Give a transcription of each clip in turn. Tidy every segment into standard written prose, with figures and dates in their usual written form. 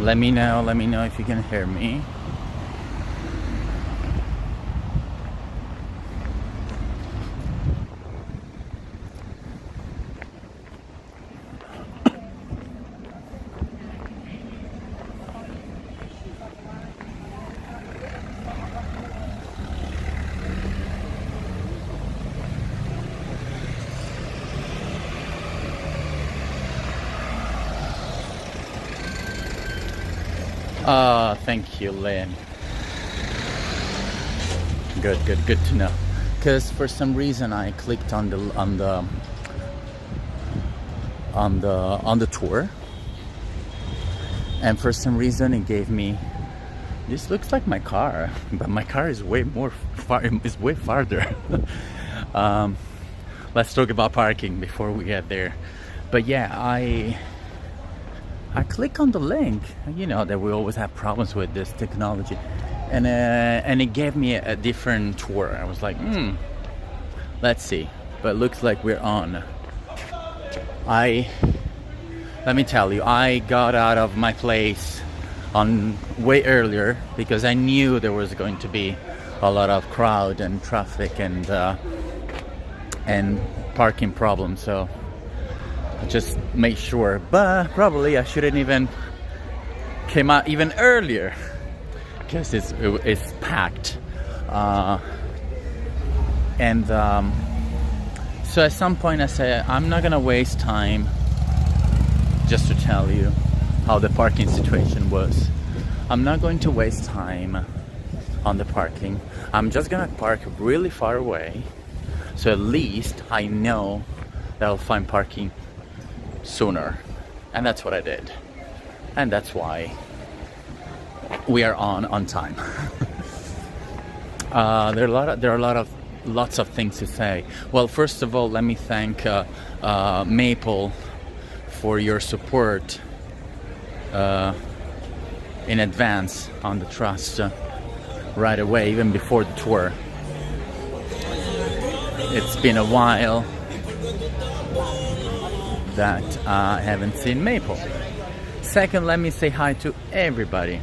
Let me know if you can hear me. Thank you, Lynn. Good to know. Because for some reason I clicked on the tour, and for some reason it gave me, this looks like my car, but my car is way farther. Let's talk about parking before we get there. But yeah, I click on the link. You know that we always have problems with this technology, and it gave me a different tour. I was like, let's see. But looks like we're on. Let me tell you, I got out of my place on way earlier because I knew there was going to be a lot of crowd and traffic and parking problems. So I just made sure, but probably I shouldn't even came out even earlier because it's packed. So at some point I said, I'm not gonna waste time just to tell you how the parking situation was. I'm not going to waste time on the parking. I'm just gonna park really far away, so at least I know that I'll find parking sooner. And that's what I did, and that's why we are on time. There are lots of things to say. Well, first of all, let me thank Maple for your support in advance on the trust right away, even before the tour. It's been a while that I haven't seen Maple. Second, let me say hi to everybody.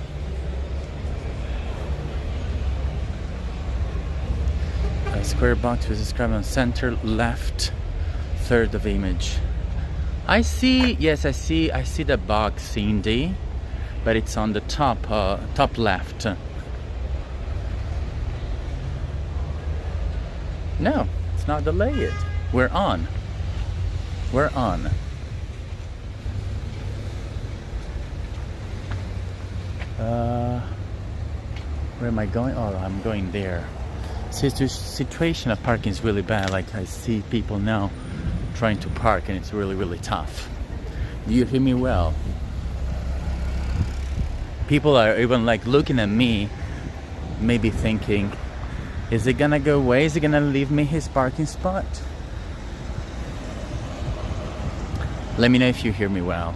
A square box was described on center left third of image. I see the box, Cindy, but it's on the top left. No, it's not delayed. We're on. Where am I going? Oh, I'm going there. See, the situation of parking is really bad. Like, I see people now trying to park, and it's really tough. Do you hear me well? People are even like looking at me, maybe thinking, is he gonna go away? Is he gonna leave me his parking spot? Let me know if you hear me well.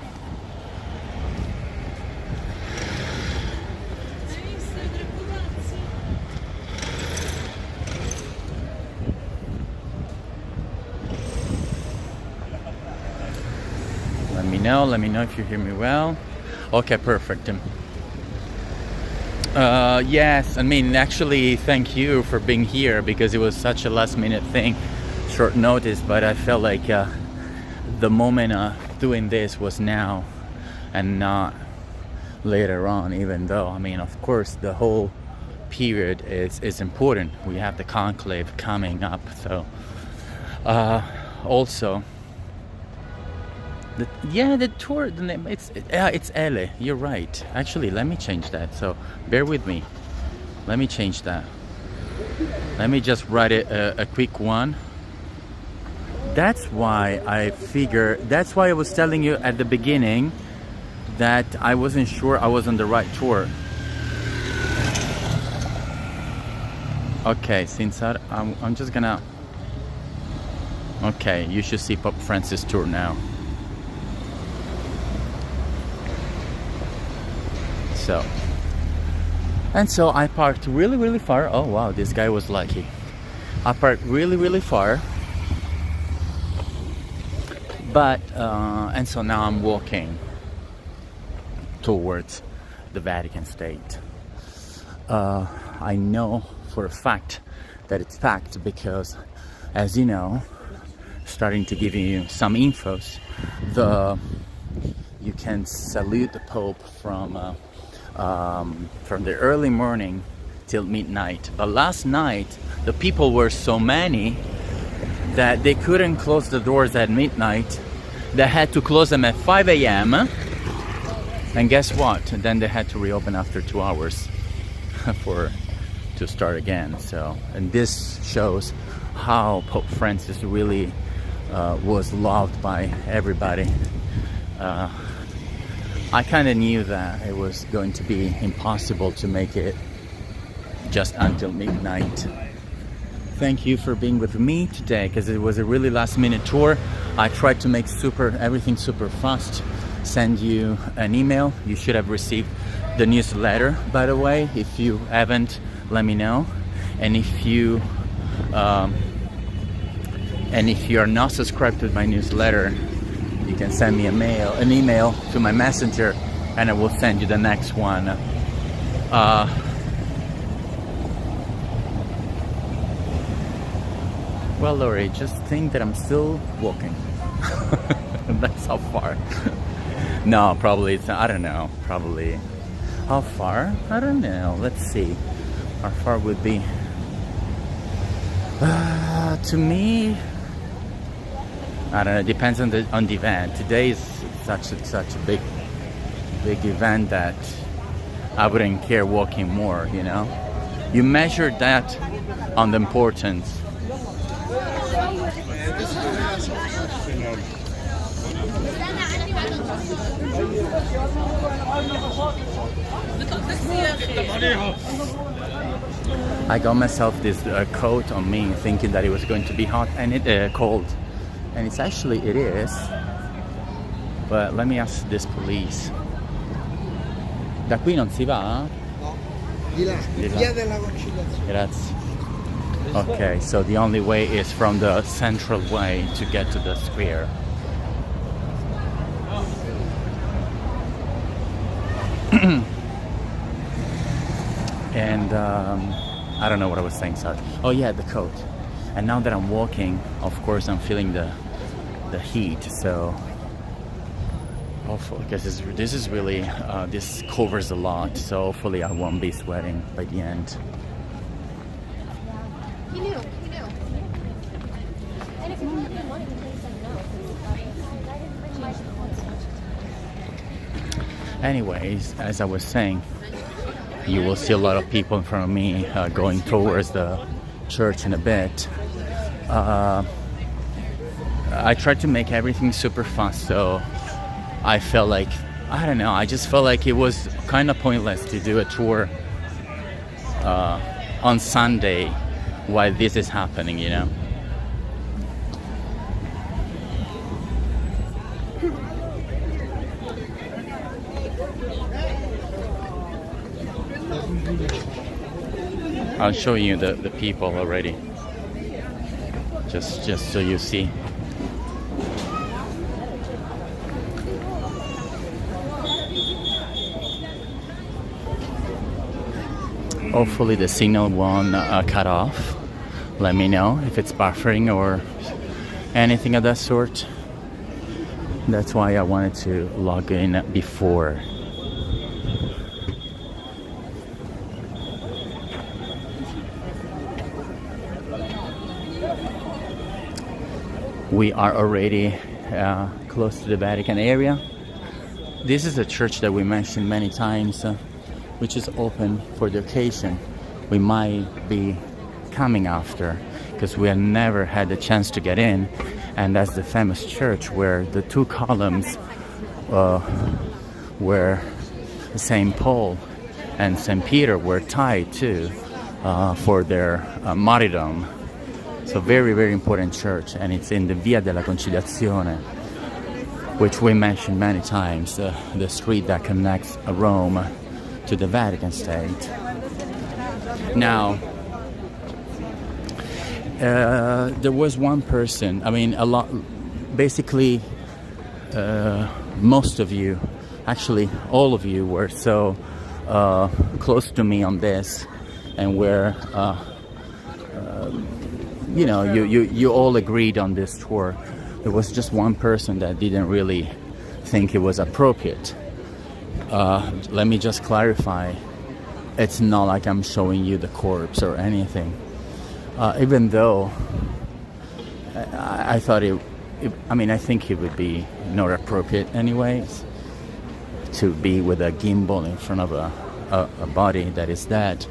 Let me know if you hear me well. Okay, perfect. Yes, I mean, actually, thank you for being here, because it was such a last minute thing, short notice, but I felt like the moment doing this was now and not later on, even though, I mean, of course, the whole period is important. We have the conclave coming up, so also the tour, the name, it's Ele, you're right. Actually, let me change that, so bear with me. Let me change that. Let me just write it a quick one. That's why I was telling you at the beginning that I wasn't sure I was on the right tour. Okay, since I'm just gonna, okay, you should see Pope Francis tour now. So I parked really far. Oh wow, this guy was lucky. I parked really far, But and so now I'm walking towards the Vatican State. I know for a fact that it's packed because, as you know, starting to give you some infos, you can salute the Pope from the early morning till midnight. But last night the people were so many that they couldn't close the doors at midnight. They had to close them at 5 a.m. And guess what? Then they had to reopen after 2 hours to start again. So, and this shows how Pope Francis really was loved by everybody. I kind of knew that it was going to be impossible to make it just until midnight. Thank you for being with me today, because it was a really last minute tour. I tried to make everything super fast, send you an email. You should have received the newsletter, by the way. If you haven't, let me know. And if you are not subscribed to my newsletter, you can send me an email to my messenger, and I will send you the next one. Well, Lori, just think that I'm still walking. That's how far. No, probably it's, I don't know, probably. How far? I don't know. Let's see. How far would be? To me, I don't know. It depends on the event. Today is such a big event that I wouldn't care walking more. You know, you measure that on the importance. I got myself this coat on me, thinking that it was going to be hot and cold, and it is. But let me ask this police. Da qui non si va? No, di là, via della conciliazione. Grazie. Okay, so the only way is from the central way to get to the square. And I don't know what I was saying, sorry. Oh yeah, the coat. And now that I'm walking, of course I'm feeling the heat, so hopefully, because this is really this covers a lot, so hopefully I won't be sweating by the end. Anyways, as I was saying, you will see a lot of people in front of me going towards the church in a bit. I tried to make everything super fast, so I felt like, I don't know, I just felt like it was kind of pointless to do a tour on Sunday while this is happening, you know. I'll show you the people already, just so you see. Hopefully the signal won't cut off. Let me know if it's buffering or anything of that sort. That's why I wanted to log in before. We are already close to the Vatican area. This is a church that we mentioned many times, which is open for the occasion. We might be coming after, because we have never had the chance to get in, and that's the famous church where the two columns where St. Paul and St. Peter were tied to for their martyrdom. So very, very important church, and it's in the Via della Conciliazione, which we mentioned many times, the street that connects Rome to the Vatican State. Now, there was one person, I mean, basically most of you, actually all of you, were so close to me on this, and were you know, you all agreed on this tour. There was just one person that didn't really think it was appropriate. Let me just clarify, it's not like I'm showing you the corpse or anything, even though I thought I mean, I think it would be not appropriate anyways to be with a gimbal in front of a body that is dead,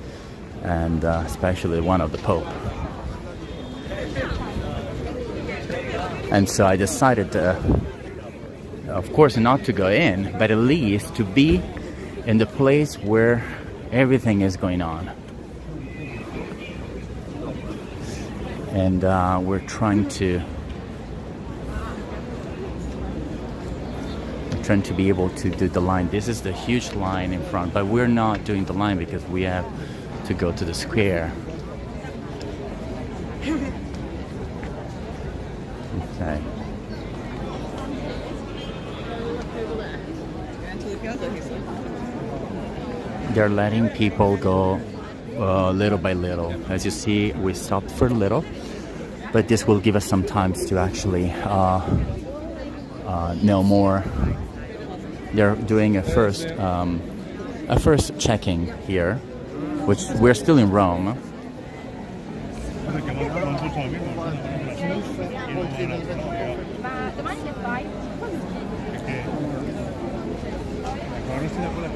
and especially one of the Pope. And so I decided to, of course, not to go in, but at least to be in the place where everything is going on. And we're trying to be able to do the line. This is the huge line in front, but we're not doing the line because we have to go to the square. Okay. They're letting people go little by little. As you see, we stopped for a little, but this will give us some time to actually know more. They're doing a first checking here, which we're still in Rome.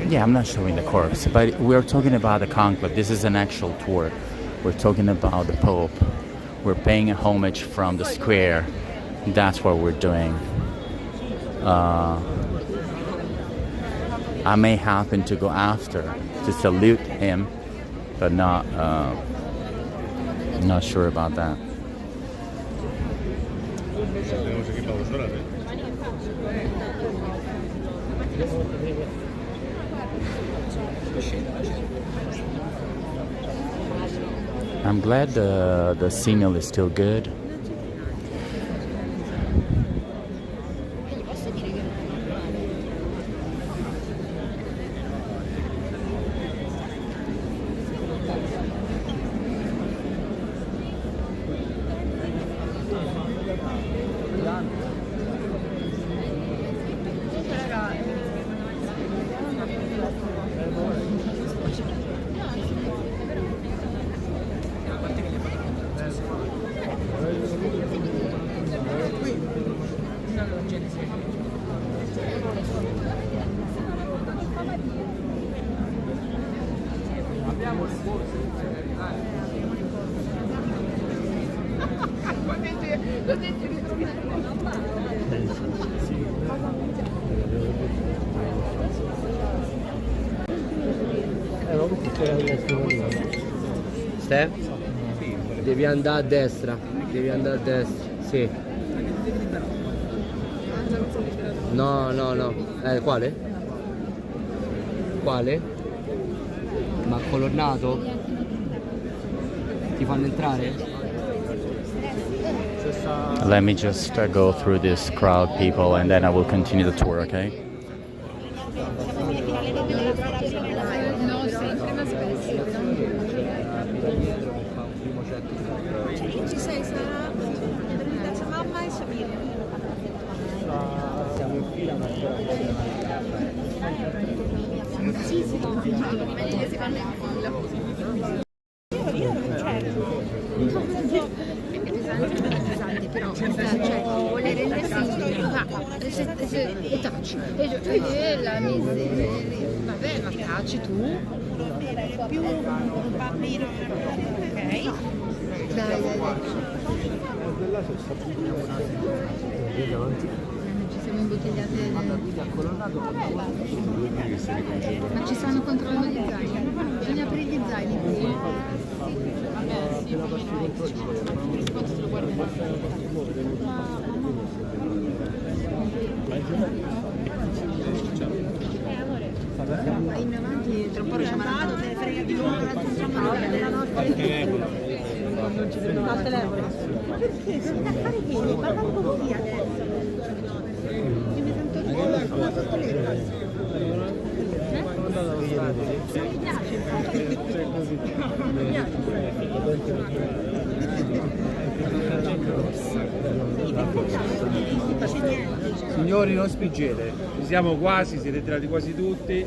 Yeah, I'm not showing the corpse, but we're talking about the conclave. This is an actual tour. We're talking about the Pope. We're paying a homage from the square. That's what we're doing. I may happen to go after to salute him, but not sure about that. I'm glad the signal is still good. Steph? Devi andare a destra, sì. No, quale? Quale? Ma colonnato? Ti fanno entrare? Let me just go through this crowd, people, and then I will continue the tour, okay? Ci sei, sarà da mamma e Samir. Siamo in fila, ma Sì, no, meglio che si fanno in fila. Io non certo. Pesante, però cioè vuole rendersi e taci. E la miseria. Vabbè, ma taci tu. Più un bambino, ok? Dai. Ci siamo imbottigliate. Ma ci stanno controllando gli zaini. Bisogna aprire gli zaini qui. Vabbè, sì, lo guardiamo. Vai in avanti, troppo chiamato, se ne frega di loro, della nostra non ci vedo al telefono. Perché? Sono da fare che? Parla un po' via adesso. Signori, non spingete, ci siamo quasi, siete entrati quasi tutti.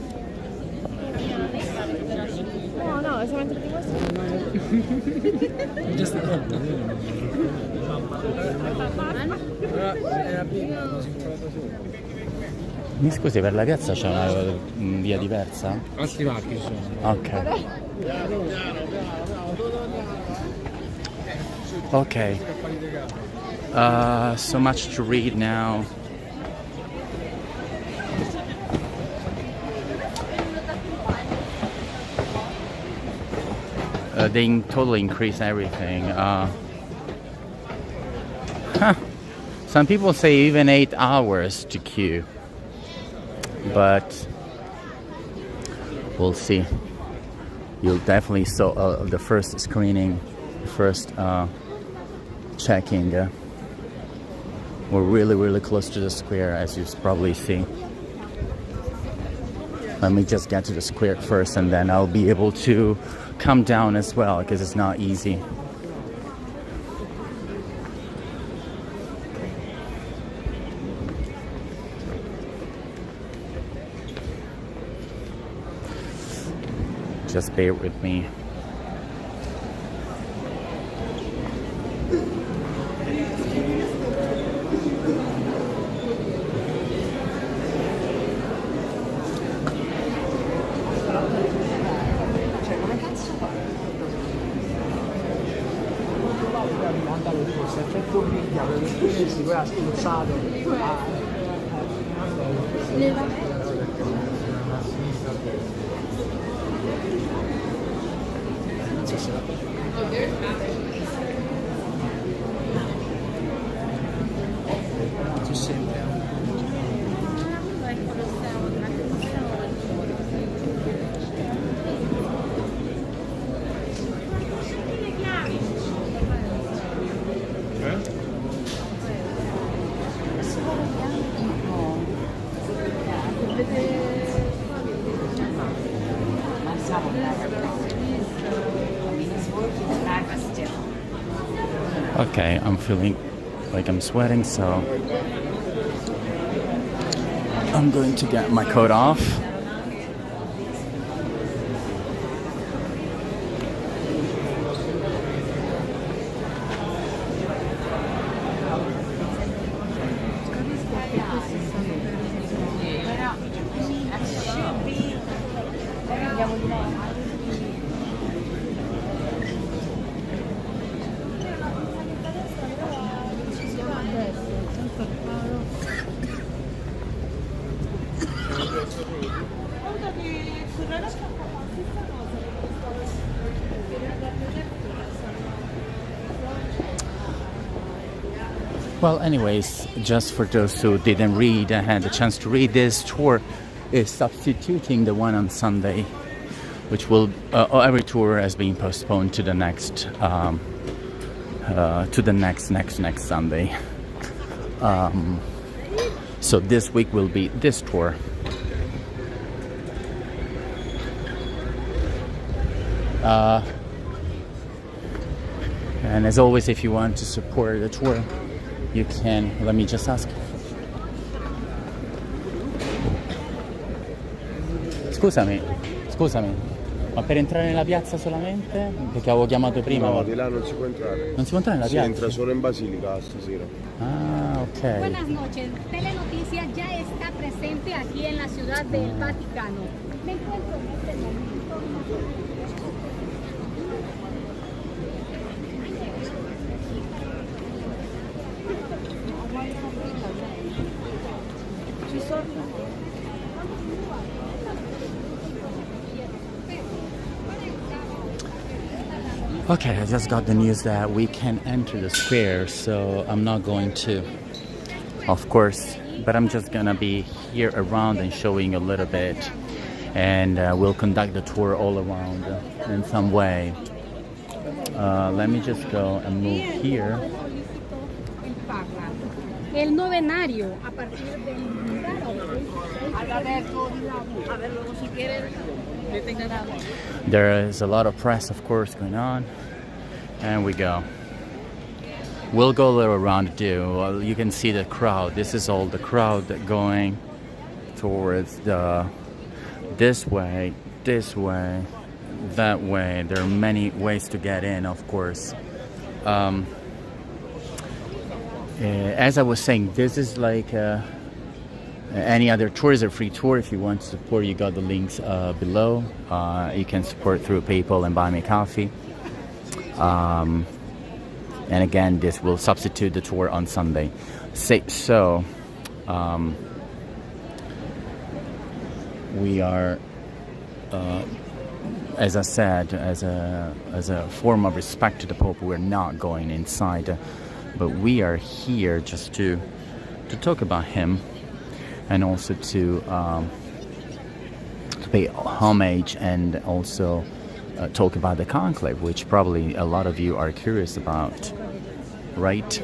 No, no, siamo entrati quasi. Mi scusi, per la piazza c'è una via diversa? Altri macchi ci sono. Ok. Okay. So much to read now. They totally increase everything. Some people say even 8 hours to queue, but we'll see. You'll definitely saw the first screening, first checking. We're really close to the square, as you probably see. Let me just get to the square first, and then I'll be able to come down as well, because it's not easy. Just bear with me. Okay, I'm feeling like I'm sweating, so I'm going to get my coat off. Well, anyways, just for those who didn't read, I had the chance to read, this tour is substituting the one on Sunday, which will every tour has been postponed to the next next Sunday. So this week will be this tour. And as always, if you want to support the tour, you can. Let me just ask. Scusami, ma per entrare nella piazza solamente? Perché avevo chiamato prima. No, di là non si può entrare. Non si può entrare nella piazza? Si entra solo in Basilica stasera. Ah, ok. Buenas noches. Telenoticias ya está presente aquí en la ciudad del Vaticano. Me encuentro en este momento. Okay, I just got the news that we can enter the square, so I'm not going to, of course, but I'm just gonna be here around and showing a little bit, and we'll conduct the tour all around in some way. Let me just go and move here. el novenario a partir del... There is a lot of press, of course, going on, and we go. We'll go a little around too. Well, you can see the crowd. This is all the crowd that going towards the this way, that way. There are many ways to get in, of course. As I was saying, this is like any other tour is a free tour. If you want to support, you got the links below. You can support through PayPal and buy me coffee. And again, this will substitute the tour on Sunday. We are, as I said, as a form of respect to the Pope, we're not going inside, but we are here just to talk about him, and also to pay homage, and also talk about the conclave, which probably a lot of you are curious about, right?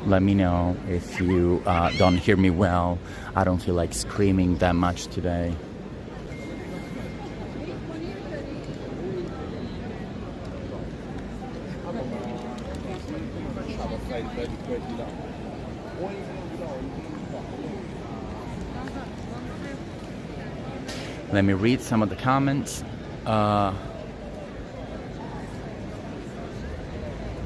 Let me know if you don't hear me well. I don't feel like screaming that much today. Let me read some of the comments.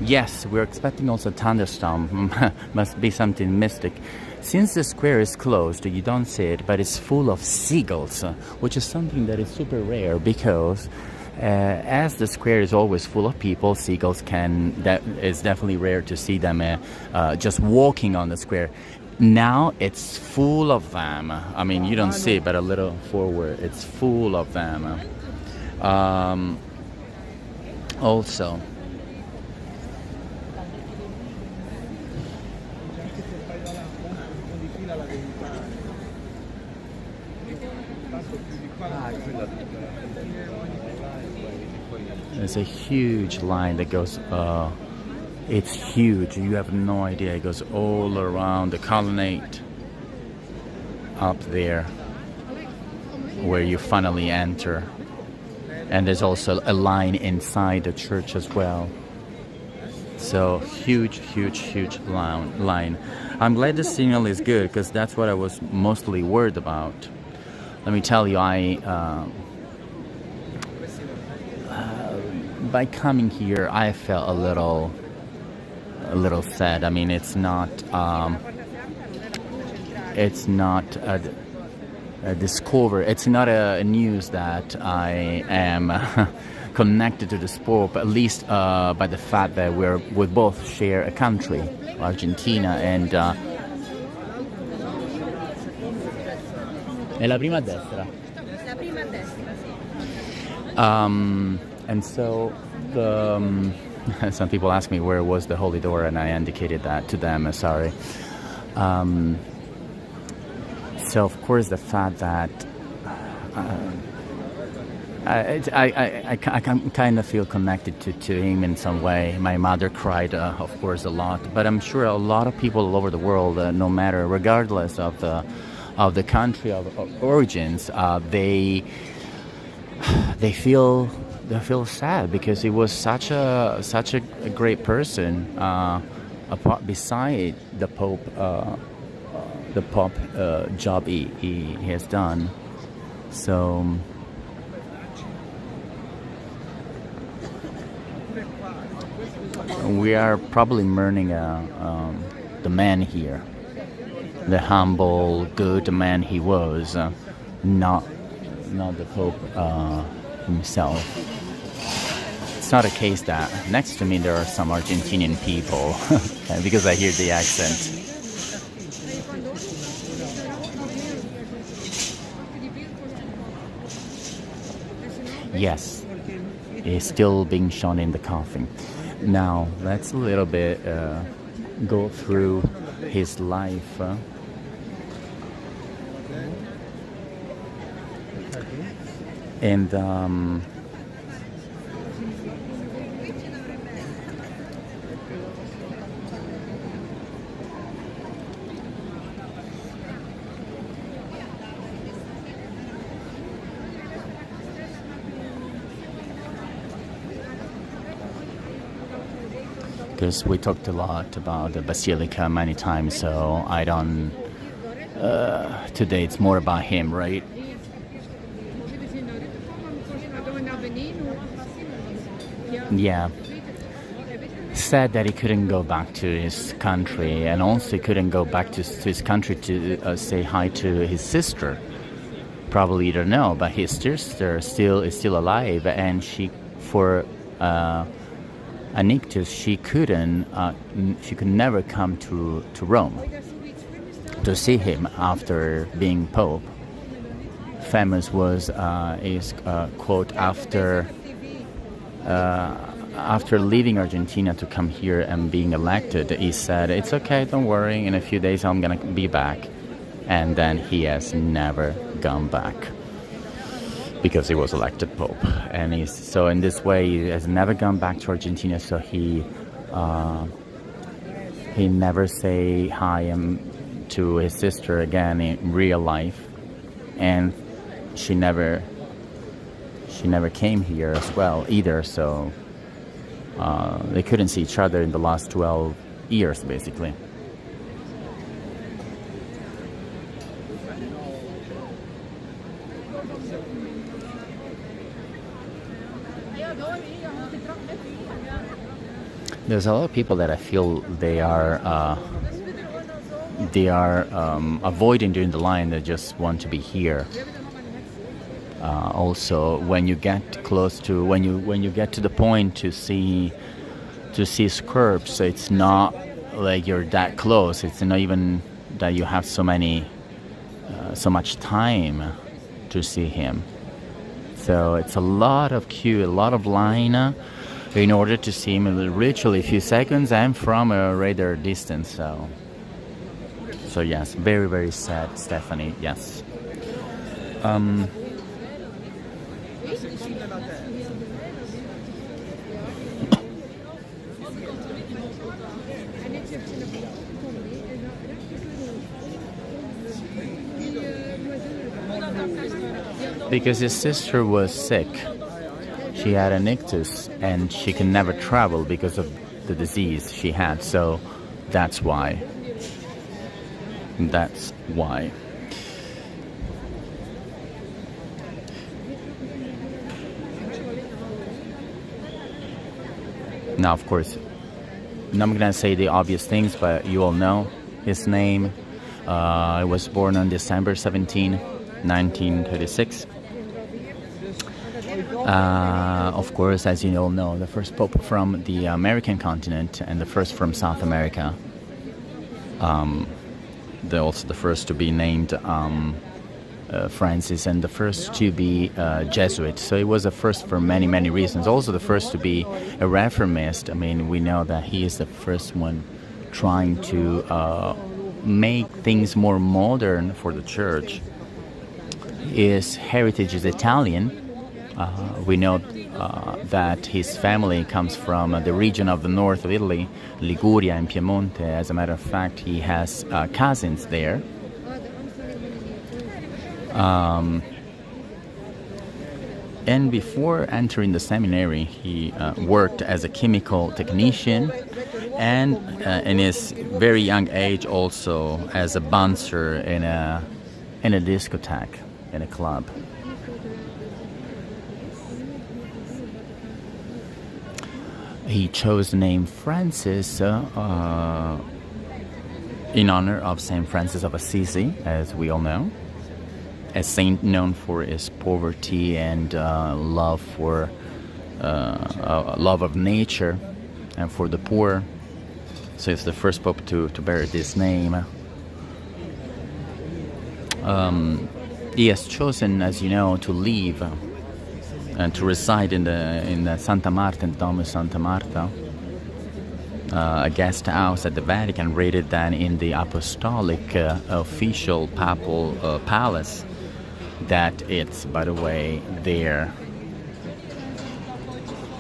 Yes, we're expecting also a thunderstorm. Must be something mystic. Since the square is closed, you don't see it, but it's full of seagulls, which is something that is super rare, because as the square is always full of people, seagulls it's definitely rare to see them just walking on the square. Now it's full of them. I mean, you don't see it, but a little forward, it's full of them. Also, there's a huge line that goes, it's huge, you have no idea, it goes all around the colonnade up there where you finally enter. And there's also a line inside the church as well. So huge line. I'm glad the signal is good, because that's what I was mostly worried about. Let me tell you, by coming here, I felt a little sad. I mean, it's not a discovery. It's not a news that I am connected to the Pope, at least by the fact that we both share a country, Argentina, and è la prima a destra. La prima a destra. And so some people ask me where was the Holy Door, and I indicated that to them. Sorry. So of course the fact that I kind of feel connected to him in some way. My mother cried, of course, a lot, but I'm sure a lot of people all over the world, no matter, regardless of the country of origins, they feel sad, because he was such a great person, beside the Pope. The Pope job he has done. So we are probably mourning the man here, the humble, good man he was, not the Pope himself. It's not a case that next to me there are some Argentinian people, because I hear the accent. Yes, it's still being shown in the coffin. Now, let's a little bit go through his life. And because we talked a lot about the Basilica many times, so I don't. Today it's more about him, right? Yeah. Said that he couldn't go back to his country, and also couldn't go back to his country to say hi to his sister. Probably you don't know, but his sister is still alive, and for anecdotes, she could never come to Rome to see him after being Pope. Famous was his quote after leaving Argentina to come here and being elected. He said, "It's okay, don't worry, in a few days I'm gonna be back." And then he has never gone back because he was elected Pope. And so in this way he has never gone back to Argentina, so he never say hi to his sister again in real life, and she never came here as well either, so they couldn't see each other in the last 12 years basically. There's a lot of people that I feel they are avoiding doing the line. They just want to be here. Also, when you get close to when you get to the point to see Scorps, it's not like you're that close. It's not even that you have so much time to see him. So it's a lot of queue, a lot of line in order to see him. Literally a few seconds and from a radar distance. So yes, very, very sad, Stephanie. Yes. Because his sister was sick. She had an ictus and she can never travel because of the disease she had. So that's why. That's why. Now, of course, I'm not going to say the obvious things, but you all know his name. He was born on December 17, 1936. Of course, as you all know, the first pope from the American continent and the first from South America. Also the first to be named Francis, and the first to be Jesuit. So it was the first for many, many reasons. Also the first to be a reformist. I mean, we know that he is the first one trying to make things more modern for the church. His heritage is Italian. We know that his family comes from the region of the north of Italy, Liguria and Piemonte. As a matter of fact, he has cousins there. And before entering the seminary, he worked as a chemical technician, and in his very young age also as a bouncer in a discotheque, in a club. He chose the name Francis in honor of Saint Francis of Assisi, as we all know. A saint known for his poverty and love of nature and for the poor. So he's the first pope to bear this name. He has chosen, as you know, to leave and to reside in the Santa Marta, in the Dome of Santa Marta, a guest house at the Vatican, rated then in the apostolic official papal palace. That it's, by the way, there,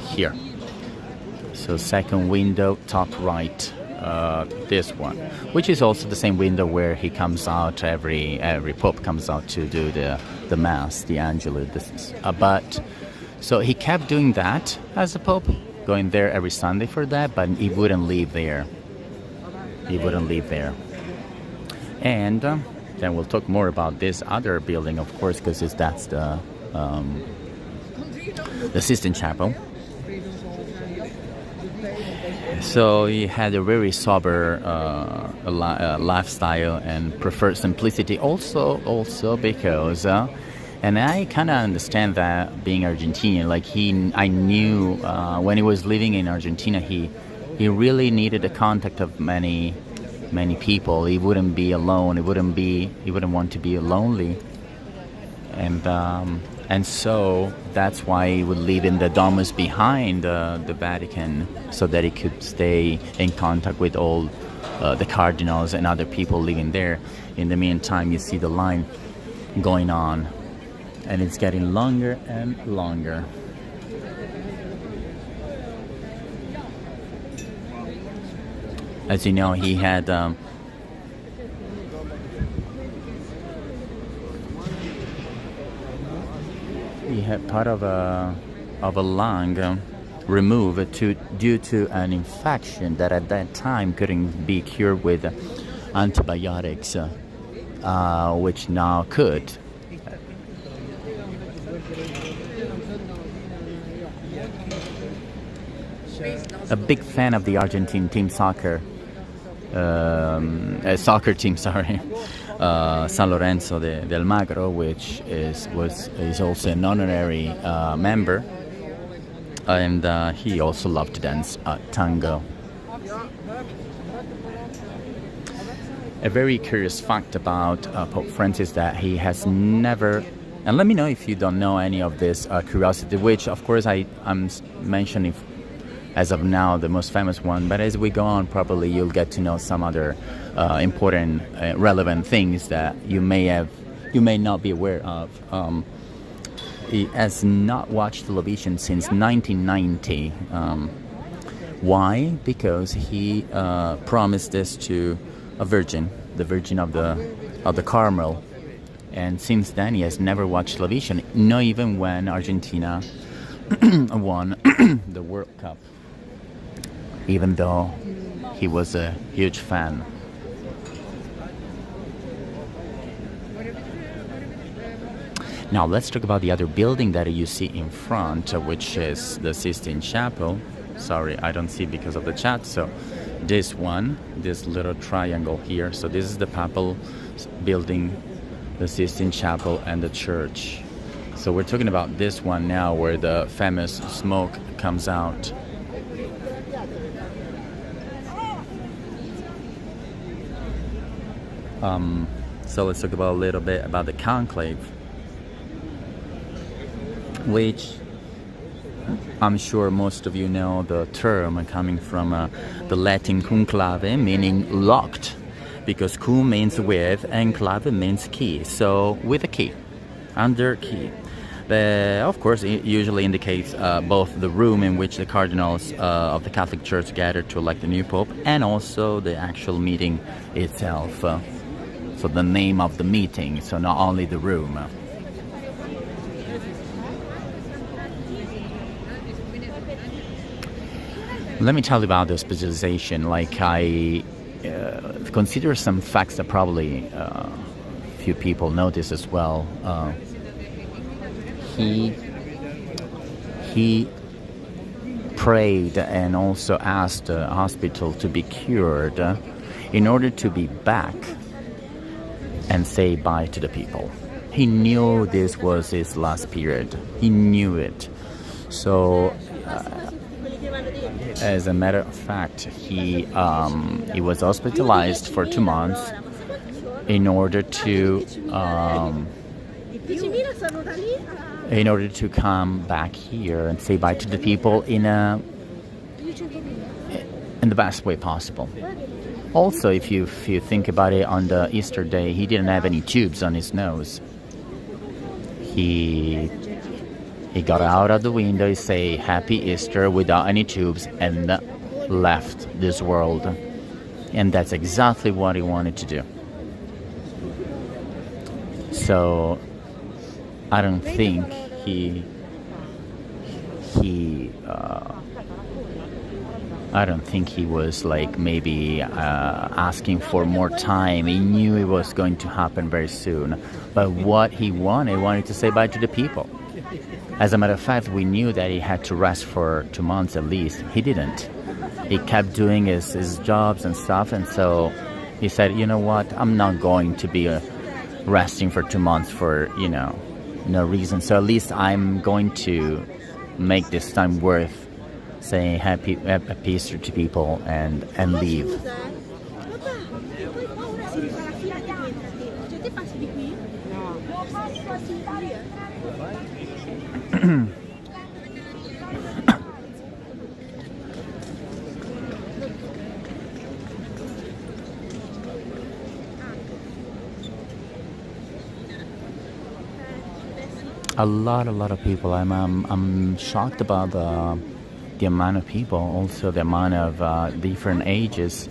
here. So second window, top right, this one, which is also the same window where he comes out, every pope comes out to do the mass, the Angelus. But so he kept doing that as a pope, going there every Sunday for that, but he wouldn't leave there. He wouldn't leave there. And then we'll talk more about this other building, of course, because that's the Sistine Chapel. So he had a very sober lifestyle and preferred simplicity. Also because, and I kind of understand that being Argentinian. Like I knew when he was living in Argentina, he really needed the contact of many people. He wouldn't be alone. He wouldn't want to be lonely. And so that's why he would live in the domus behind the Vatican, so that he could stay in contact with all the cardinals and other people living there. In the meantime, you see the line going on, and it's getting longer and longer. As you know, he had part of a lung removed due to an infection that at that time couldn't be cured with antibiotics, which now could. A big fan of the Argentine team soccer team, sorry. San Lorenzo de Almagro, which is also an honorary member, and he also loved to dance tango. A very curious fact about Pope Francis that he has never, and let me know if you don't know any of this curiosity, which of course I'm mentioning as of now the most famous one, but as we go on, probably you'll get to know some other important, relevant things that you may not be aware of. He has not watched television since 1990. Why? Because he promised this to a virgin, the Virgin of the Carmel, and since then he has never watched television, not even when Argentina won the World Cup, even though he was a huge fan. Now let's talk about the other building that you see in front, which is the Sistine Chapel. Sorry, I don't see because of the chat. So this little triangle here. So this is the Papal building, the Sistine Chapel, and the church. So we're talking about this one now, where the famous smoke comes out. So let's talk about a little bit about the conclave, which I'm sure most of you know the term coming from the Latin conclave, meaning locked, because cum means with and clave means key, so with a key, under key. Of course, it usually indicates both the room in which the cardinals of the Catholic Church gather to elect the new pope, and also the actual meeting itself. So the name of the meeting, so not only the room. Let me tell you about the specialization. Like, I consider some facts that probably few people notice as well. He prayed and also asked the hospital to be cured in order to be back and say bye to the people. He knew this was his last period. He knew it. So as a matter of fact, he was hospitalized for 2 months in order to come back here and say bye to the people in the best way possible. Also, if you think about it, on the Easter day, he didn't have any tubes on his nose. He got out of the window, he say Happy Easter without any tubes, and left this world. And that's exactly what he wanted to do. So I don't think he I don't think he was like maybe asking for more time. He knew it was going to happen very soon. But what he wanted to say bye to the people. As a matter of fact, we knew that he had to rest for 2 months at least. He didn't. He kept doing his jobs and stuff. And so he said, you know what, I'm not going to be resting for 2 months for, no reason. So at least I'm going to make this time worth saying happy Easter to people and leave. A lot of people. I'm shocked about the amount of people, also the amount of different ages.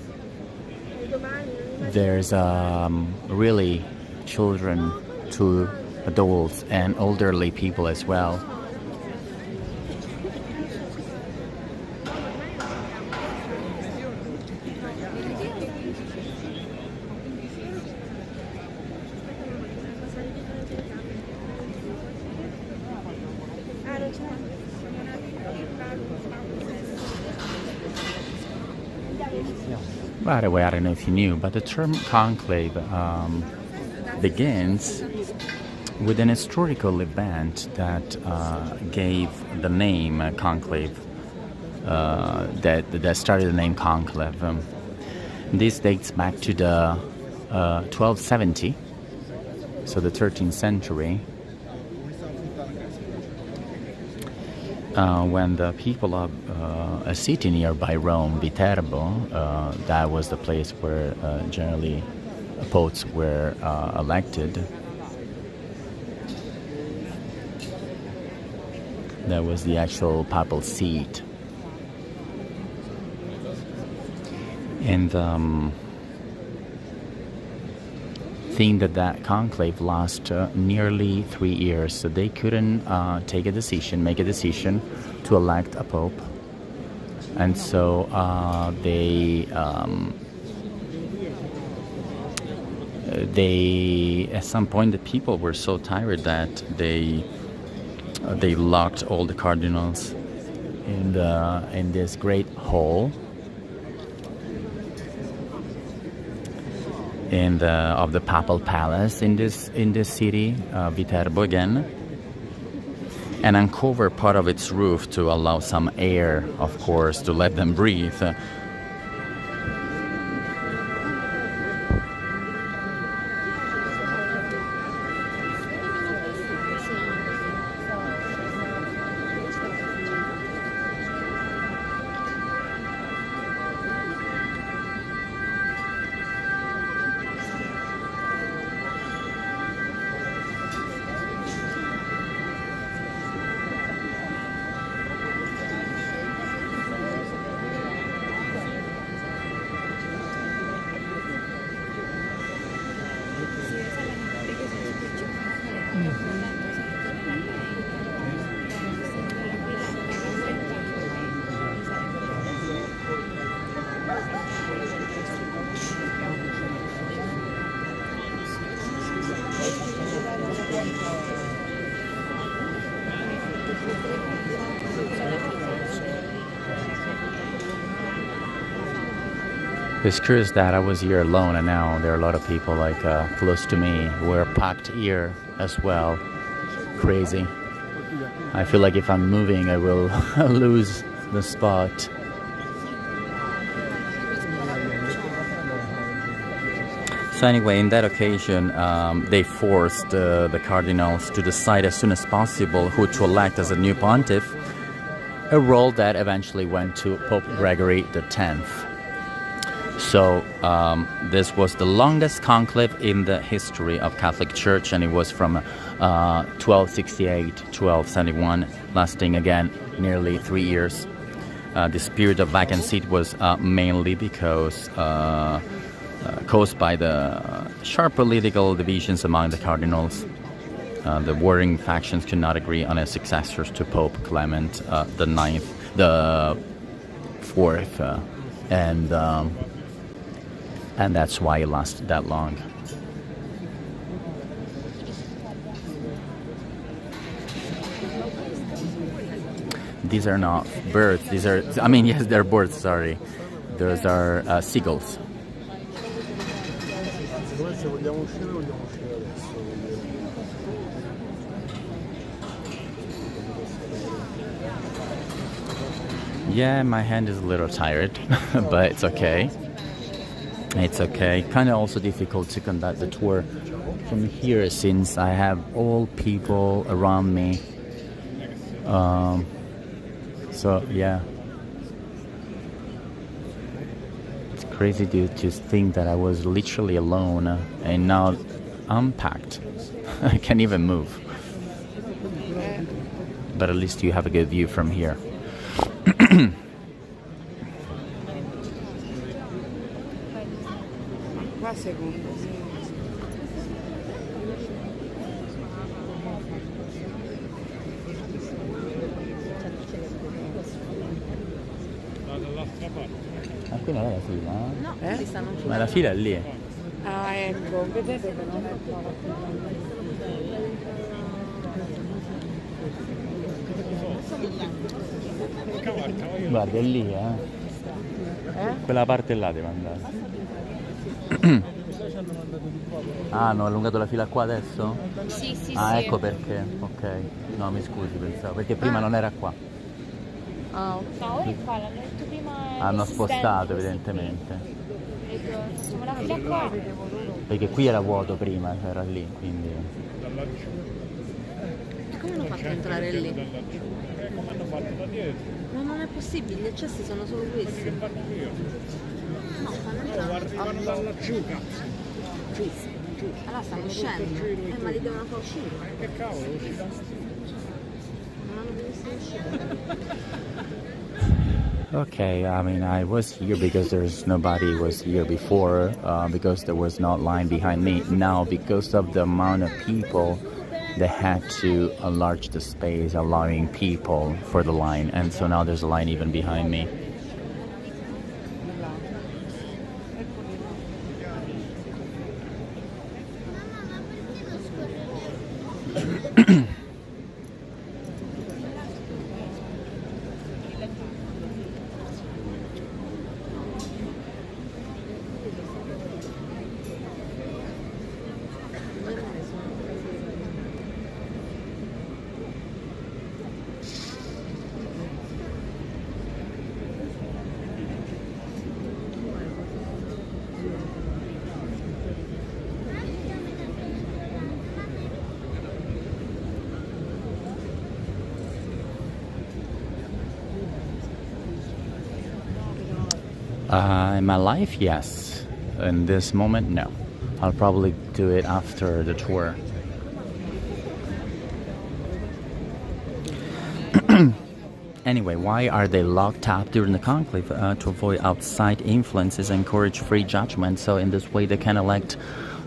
There's really children to adults and elderly people as well. By the way, I don't know if you knew, but the term conclave begins with an historical event that gave the name conclave, that started the name conclave. This dates back to the 1270, so the 13th century, when the people of a city nearby Rome, Viterbo, that was the place where generally popes were elected. That was the actual papal seat. And think that conclave lasted nearly 3 years, so they couldn't make a decision to elect a pope. And so they at some point the people were so tired that they locked all the cardinals in this great hall of the papal palace in this city, Viterbo again, and uncover part of its roof to allow some air, of course, to let them breathe. It's curious that I was here alone, and now there are a lot of people like close to me. We're packed here as well. Crazy. I feel like if I'm moving, I will lose the spot. So anyway, in that occasion, they forced the cardinals to decide as soon as possible who to elect as a new pontiff, a role that eventually went to Pope Gregory X. So this was the longest conclave in the history of Catholic Church, and it was from 1268 to 1271, lasting again nearly 3 years. This period of vacancy was mainly because caused by the sharp political divisions among the cardinals. The warring factions could not agree on a successor to Pope Clement IX, the forth, and that's why it lasted that long. These are not birds. These are, I mean, yes, they're birds. Sorry, those are seagulls. Se vogliamo uscire adesso. Yeah, my hand is a little tired, but it's okay. It's okay. Kind of also difficult to conduct the tour from here since I have all people around me. So yeah, it's crazy to just think that I was literally alone and now I'm packed. I can't even move. But at least you have a good view from here. Qua secondo me. Ma qui non è la fila? No, si stanno Ma la fila è lì. Ah, ecco, vedete che non è qua la Guarda, è lì, Quella parte là deve andare. Ah, hanno allungato la fila qua adesso? Sì, sì, Ah, sì. ecco perché. Ok. No, mi scusi, pensavo. Perché prima non era qua. Ah, ok. No, ora è qua, l'hanno detto prima. Hanno l'assistente, spostato, sì. evidentemente. Vedo, facciamo la fila qua. Perché qui era vuoto prima, era lì, quindi. Come hanno fatto a entrare lì? Come hanno fatto da dietro? Ma non è possibile, gli accessi sono solo questi. No, fanno entrare. Arrivano da laggiù, cazzo. Giù, giù. Allora stanno uscendo. Ma li devono far uscire. Che cavolo, uscita? Non hanno visto uscire. Okay, I mean, I was here because there's nobody was here before, because there was no line behind me. Now, because of the amount of people, they had to enlarge the space, allowing people for the line, and so now there's a line even behind me. In my life, yes. In this moment, no. I'll probably do it after the tour. Anyway, why are they locked up during the conclave? To avoid outside influences, encourage free judgment. So in this way, they can elect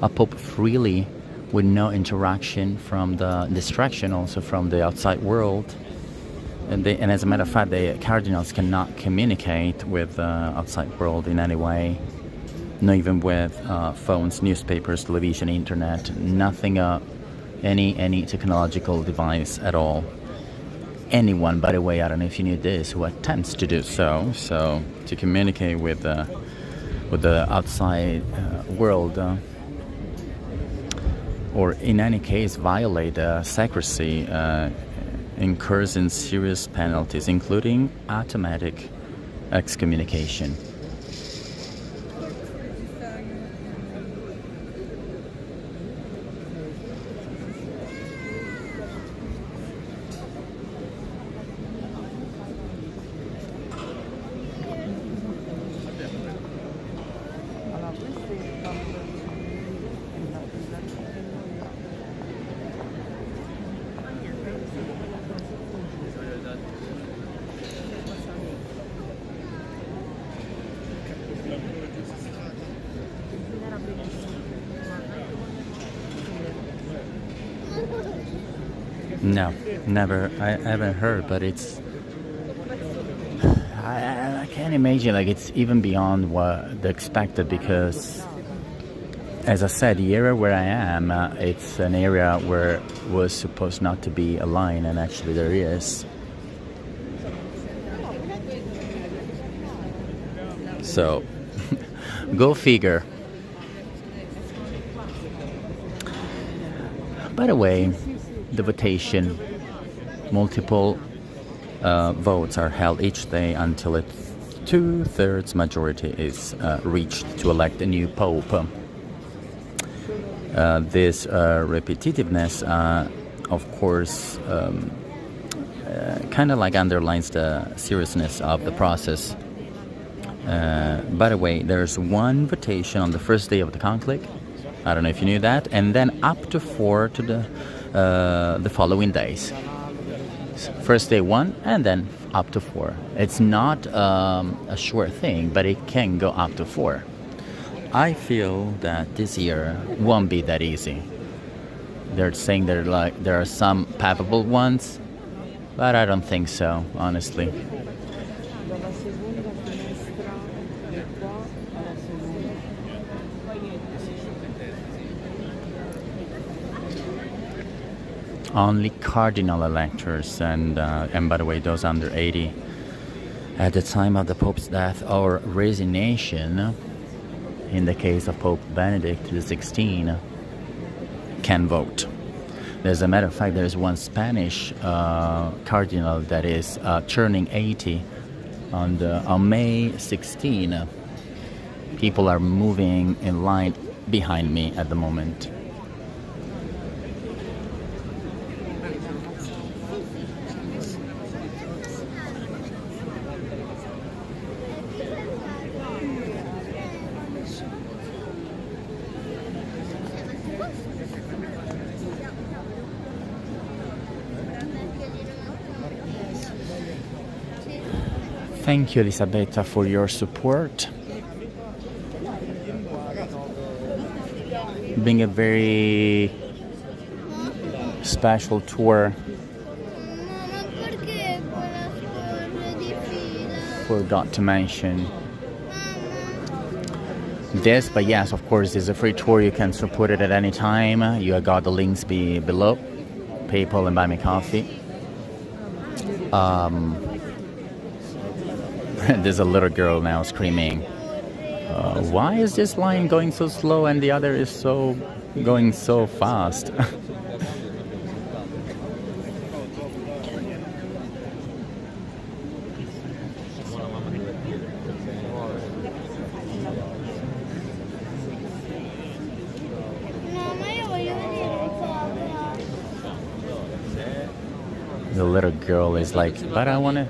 a pope freely with no interaction from the distraction, also from the outside world. And as a matter of fact, the cardinals cannot communicate with the outside world in any way, not even with phones, newspapers, television, internet, nothing, any technological device at all. Anyone, by the way, I don't know if you knew this, who attempts to do so to communicate with the outside world, or in any case violate secrecy, incurs in serious penalties, including automatic excommunication. No, never. I haven't heard, but it's. I can't imagine, like, it's even beyond what the expected, because, as I said, the area where I am, it's an area where was supposed not to be a line, and actually there is. So, go figure. By the way, the votation, multiple votes are held each day until a 2/3 majority is reached to elect a new pope. This repetitiveness, of course, kind of like underlines the seriousness of the process. By the way, there's one votation on the first day of the conclave. I don't know if you knew that, and then up to 4 to the following days. First day 1, and then up to 4. It's not a sure thing, but it can go up to 4. I feel that this year won't be that easy. They're saying there are some palpable ones, but I don't think so, honestly. Only cardinal electors, and by the way, those under 80 at the time of the Pope's death or resignation, in the case of Pope Benedict XVI, can vote. As a matter of fact, there is one Spanish cardinal that is turning 80 on May 16. People are moving in line behind me at the moment. Thank you, Elisabetta, for your support. Being a very special tour. Forgot to mention this, but yes, of course, it's a free tour. You can support it at any time. You got the links below, PayPal and Buy Me Coffee. There's a little girl now screaming, why is this line going so slow and the other is going so fast? The little girl is like, but I want to...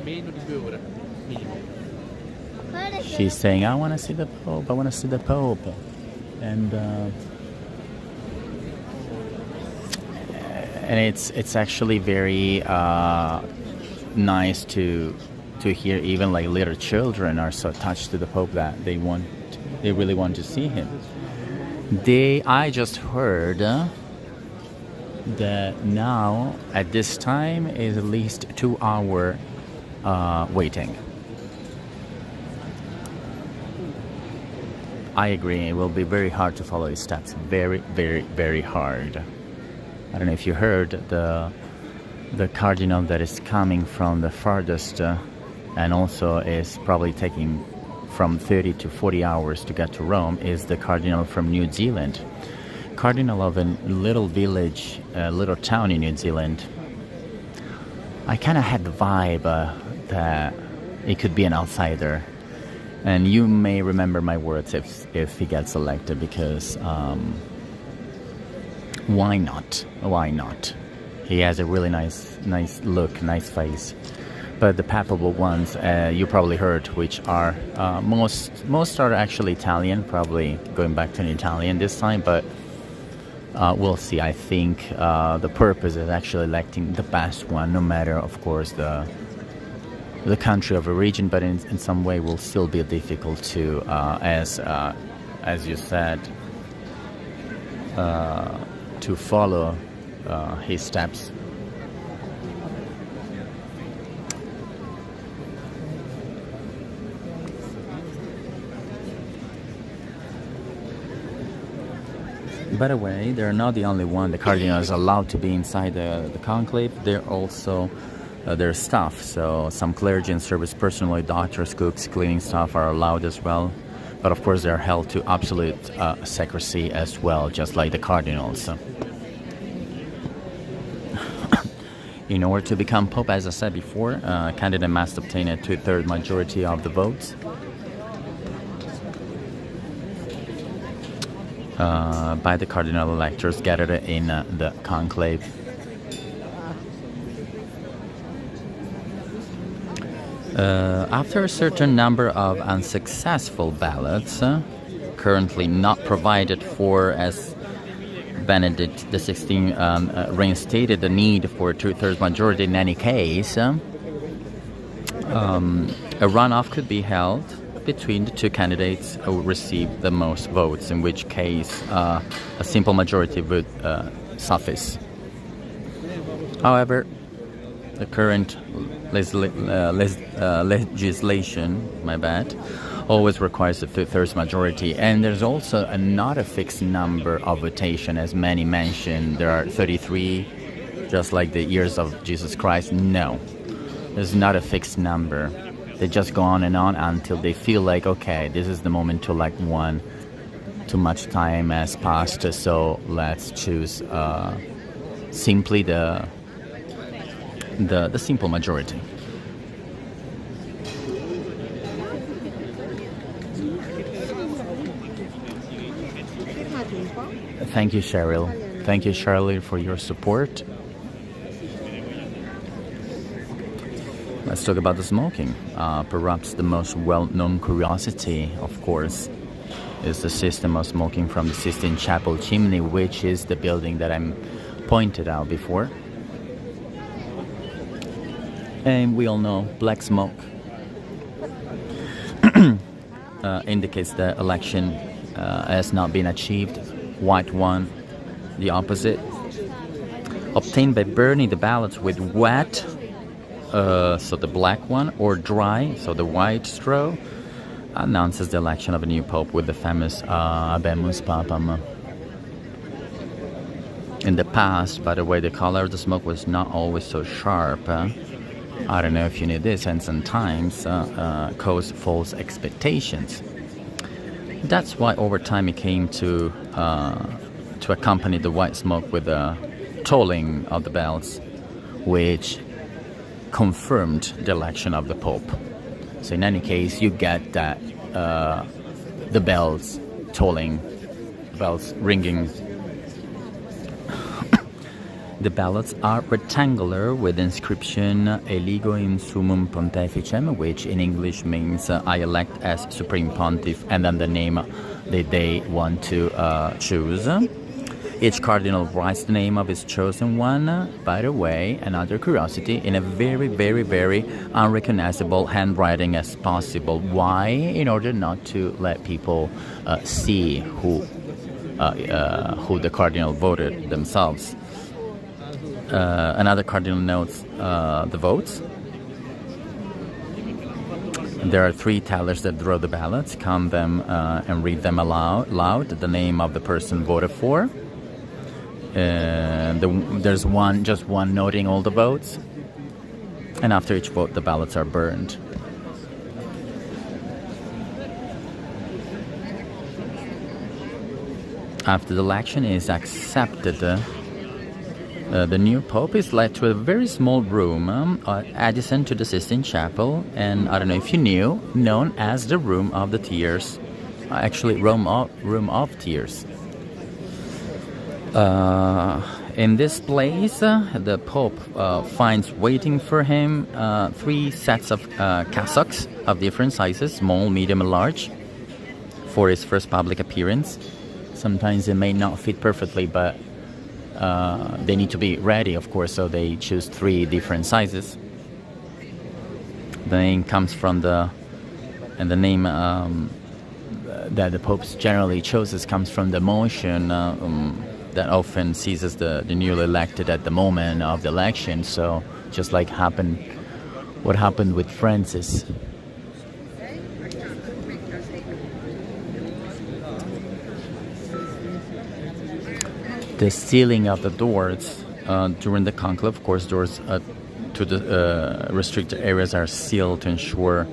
She's saying, I want to see the Pope, I want to see the Pope. And it's actually very nice to hear even like little children are so touched to the Pope that they really want to see him. I just heard that now at this time is at least 2 hour waiting. I agree, it will be very hard to follow his steps. Very, very, very hard. I don't know if you heard the cardinal that is coming from the farthest and also is probably taking from 30 to 40 hours to get to Rome is the cardinal from New Zealand. Cardinal of a little village, a little town in New Zealand. I kind of had the vibe that it could be an outsider. And you may remember my words if he gets elected, because why not? Why not? He has a really nice look, nice face. But the papal ones, you probably heard, which are most are actually Italian, probably going back to an Italian this time. But we'll see. I think the purpose is actually electing the best one, no matter, of course, the country of origin, but in some way will still be difficult to, as you said, to follow his steps. By the way, they're not the only one. The cardinals are allowed to be inside the conclave. They're also their staff. So some clergy and service personnel, doctors, cooks, cleaning staff are allowed as well. But of course, they're held to absolute secrecy as well, just like the cardinals. In order to become pope, as I said before, a candidate must obtain a 2/3 majority of the votes. By the cardinal electors gathered in the conclave. After a certain number of unsuccessful ballots, currently not provided for, as Benedict XVI reinstated the need for a 2/3 majority in any case, a runoff could be held between the two candidates who received the most votes, in which case a simple majority would suffice. However, the current legislation, always requires a 2/3 majority, and there's also not a fixed number of votation, as many mentioned. There are 33, just like the years of Jesus Christ. No, there's not a fixed number. They just go on until they feel like, okay, this is the moment to elect one. Too much time has passed, so let's choose simply the simple majority. Thank you, Cheryl. Thank you, Charlie, for your support. Let's talk about the smoking. Perhaps the most well-known curiosity, of course, is the system of smoking from the Sistine Chapel chimney, which is the building that I pointed out before. And we all know black smoke indicates the election has not been achieved. White one, the opposite. Obtained by burning the ballots with wet, so the black one, or dry, so the white straw, announces the election of a new pope with the famous Habemus Papam. In the past, by the way, the color of the smoke was not always so sharp. I don't know if you knew this, and sometimes caused false expectations. That's why over time it came to accompany the white smoke with the tolling of the bells, which confirmed the election of the Pope. So in any case, you get that the bells tolling, bells ringing. The ballots are rectangular with inscription Eligo in Summum Pontificem, which in English means I elect as Supreme Pontiff, and then the name that they want to choose. Each cardinal writes the name of his chosen one, by the way, another curiosity, in a very, very, very unrecognizable handwriting as possible. Why? In order not to let people see who the cardinal voted themselves. Another cardinal notes the votes. There are 3 tellers that draw the ballots, count them and read them aloud, the name of the person voted for. There's just one noting all the votes, and after each vote the ballots are burned. After the election is accepted, the new pope is led to a very small room adjacent to the Sistine Chapel, and I don't know if you knew, known as the Room of the Tears. Actually, Room of Tears. In this place, the Pope finds waiting for him 3 sets of cassocks of different sizes, small, medium, and large, for his first public appearance. Sometimes it may not fit perfectly, but they need to be ready, of course, so they choose 3 different sizes. The name comes from the name that the Pope generally chooses comes from the motion that often seizes the newly elected at the moment of the election. So just like what happened with Francis. the sealing of the doors during the conclave. Of course, doors to the restricted areas are sealed to ensure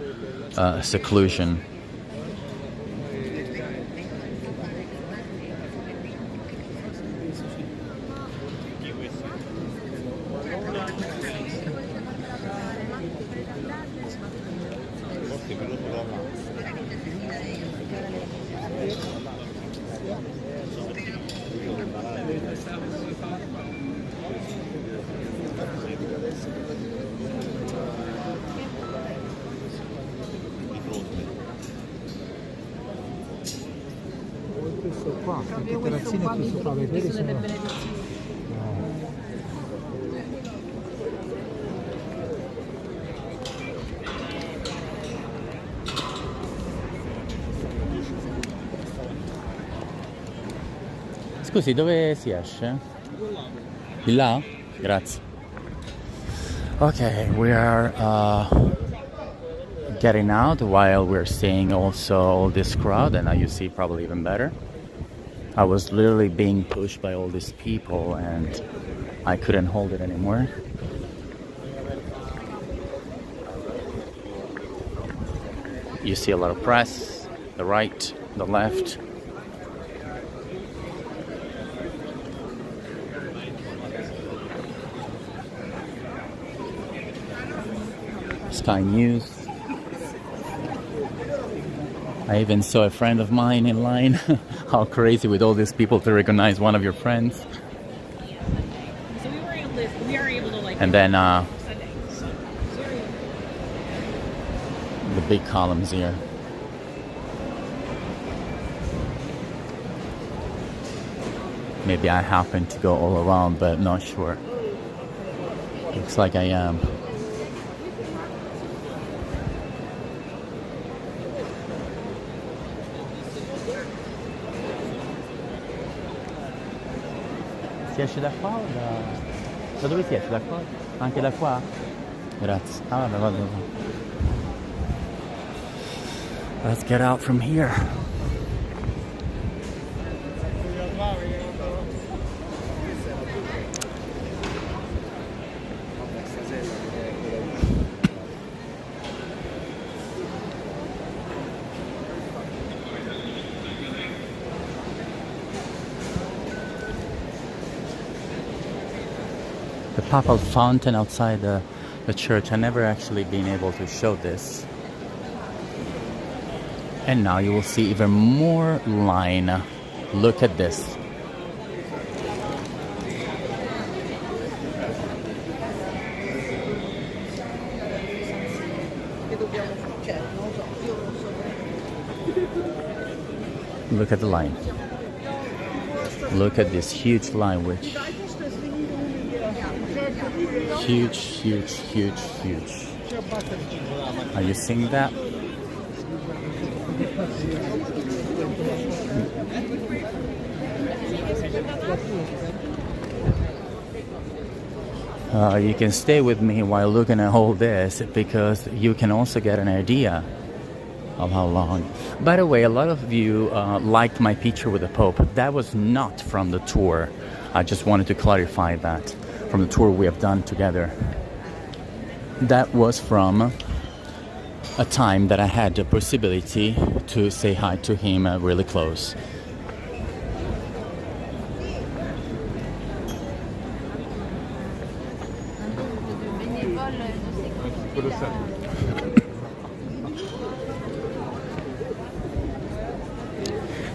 seclusion. Questo qua, queste terrazzine qui sopra, vedete sono... Scusi, dove si esce? Di là? Grazie. Okay, we are getting out while we're seeing also all this crowd, and now you see probably even better. I was literally being pushed by all these people and I couldn't hold it anymore. You see a lot of press, the right, the left. Sky News. I even saw a friend of mine in line. How crazy with all these people to recognize one of your friends. So we are able to like. And then the big columns here. Maybe I happen to go all around, but not sure. Looks like I am. Si esce da qua o da dove si esce? Da qua? Anche da qua? Grazie. Ah, vabbè, vado. Let's get out from here. The papal fountain outside the church. I never actually been able to show this. And now you will see even more line. Look at this. Look at the line. Look at this huge line, which huge, huge, huge, huge. Are you seeing that? You can stay with me while looking at all this because you can also get an idea of how long. By the way, a lot of you liked my picture with the Pope. That was not from the tour. I just wanted to clarify that. From the tour we have done together. That was from a time that I had the possibility to say hi to him really close.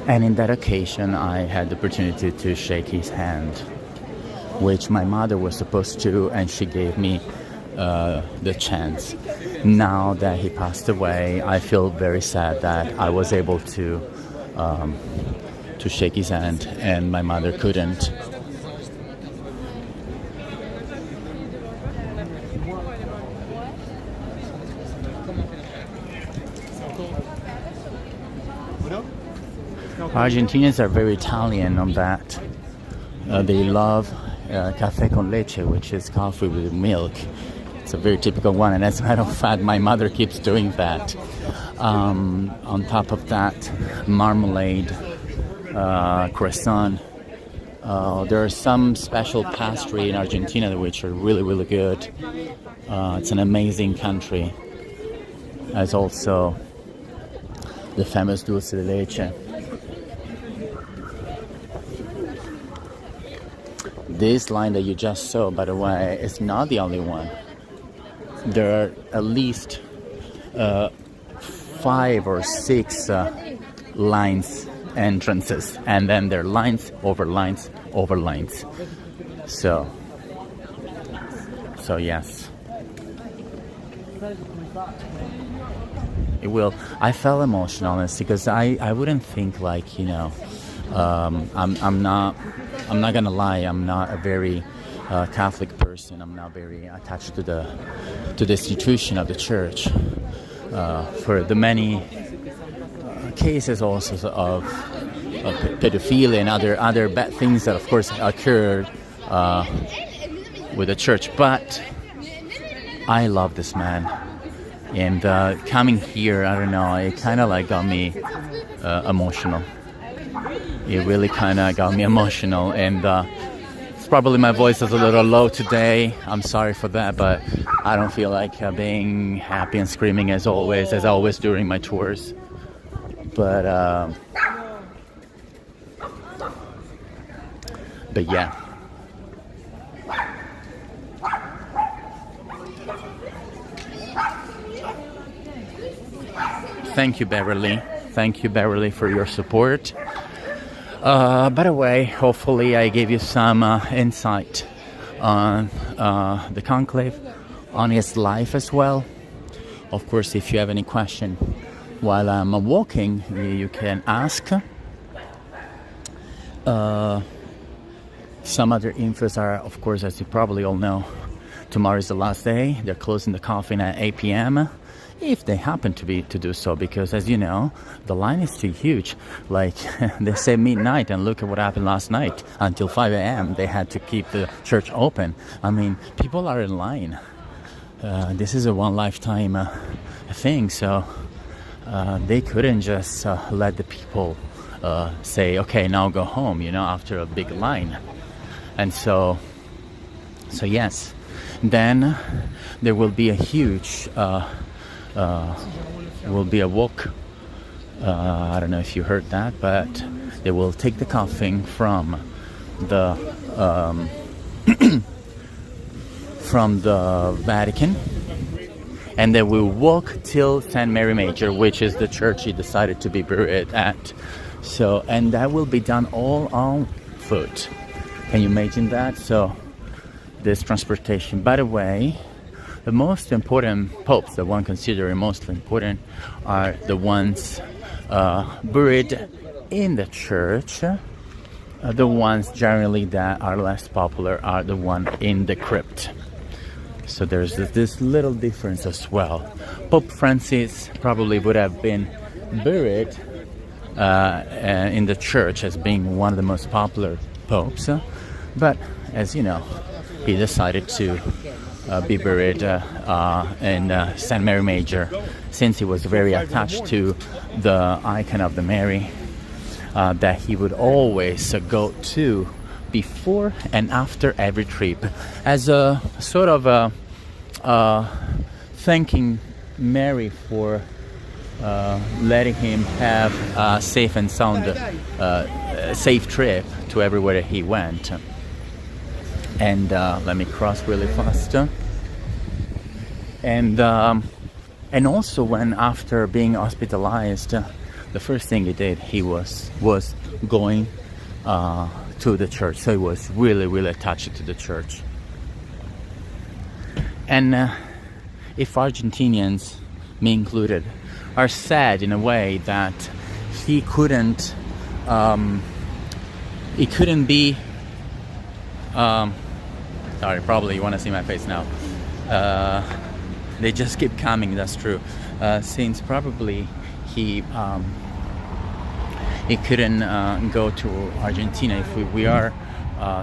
And in that occasion I had the opportunity to shake his hand, which my mother was supposed to, and she gave me the chance. Now that he passed away, I feel very sad that I was able to shake his hand and my mother couldn't. Argentinians are very Italian on that. They love café con leche, which is coffee with milk. It's a very typical one, and as a matter of fact, my mother keeps doing that. On top of that, marmalade, croissant, There are some special pastry in Argentina which are really, really good. It's an amazing country. As also the famous dulce de leche. This line that you just saw, by the way, is not the only one. There are at least 5 or 6 lines, entrances, and then there are lines over lines over lines. So yes. It will. I felt emotional, honestly, because I wouldn't think like, you know, I'm not gonna lie, I'm not a very Catholic person. I'm not very attached to the institution of the church. For the many cases also of pedophilia and other bad things that of course occurred with the church, but I love this man, and coming here, I don't know, it kind of like got me emotional. It really kind of got me emotional, and it's probably my voice is a little low today. I'm sorry for that, but I don't feel like being happy and screaming as always during my tours. But yeah. Thank you, Beverly. Thank you, Beverly, for your support. By the way, hopefully I gave you some insight on the conclave, on his life as well. Of course, if you have any question while I'm walking, you can ask. Some other infos are, of course, as you probably all know, tomorrow is the last day. They're closing the coffin at 8 p.m. if they happen to do so, because as you know, the line is too huge. Like they say midnight, and look at what happened last night. Until 5 a.m. they had to keep the church open. I mean, people are in line. This is a one lifetime thing, so they couldn't just let the people say, okay, now go home, you know, after a big line. And so yes, then there will be a huge will be a walk. I don't know if you heard that, but they will take the coffin from the from the Vatican, and they will walk till Santa Maria Maggiore, which is the church he decided to be buried at. So, and that will be done all on foot. Can you imagine that? So this transportation, by the way, the most important popes that one considers most important are the ones buried in the church. The ones generally that are less popular are the one in the crypt. So there's this little difference as well. Pope Francis probably would have been buried in the church as being one of the most popular popes, but as you know, he decided to be buried in Santa Maria Maggiore, since he was very attached to the icon of the Mary that he would always go to before and after every trip, as a sort of thanking Mary for letting him have a safe and sound safe trip to everywhere he went. And let me cross really fast. And also, when after being hospitalized, the first thing he did, he was going to the church. So he was really attached to the church. And if Argentinians, me included, are sad in a way that he couldn't be sorry, probably you want to see my face now. They just keep coming, that's true. Since probably he couldn't go to Argentina. If we are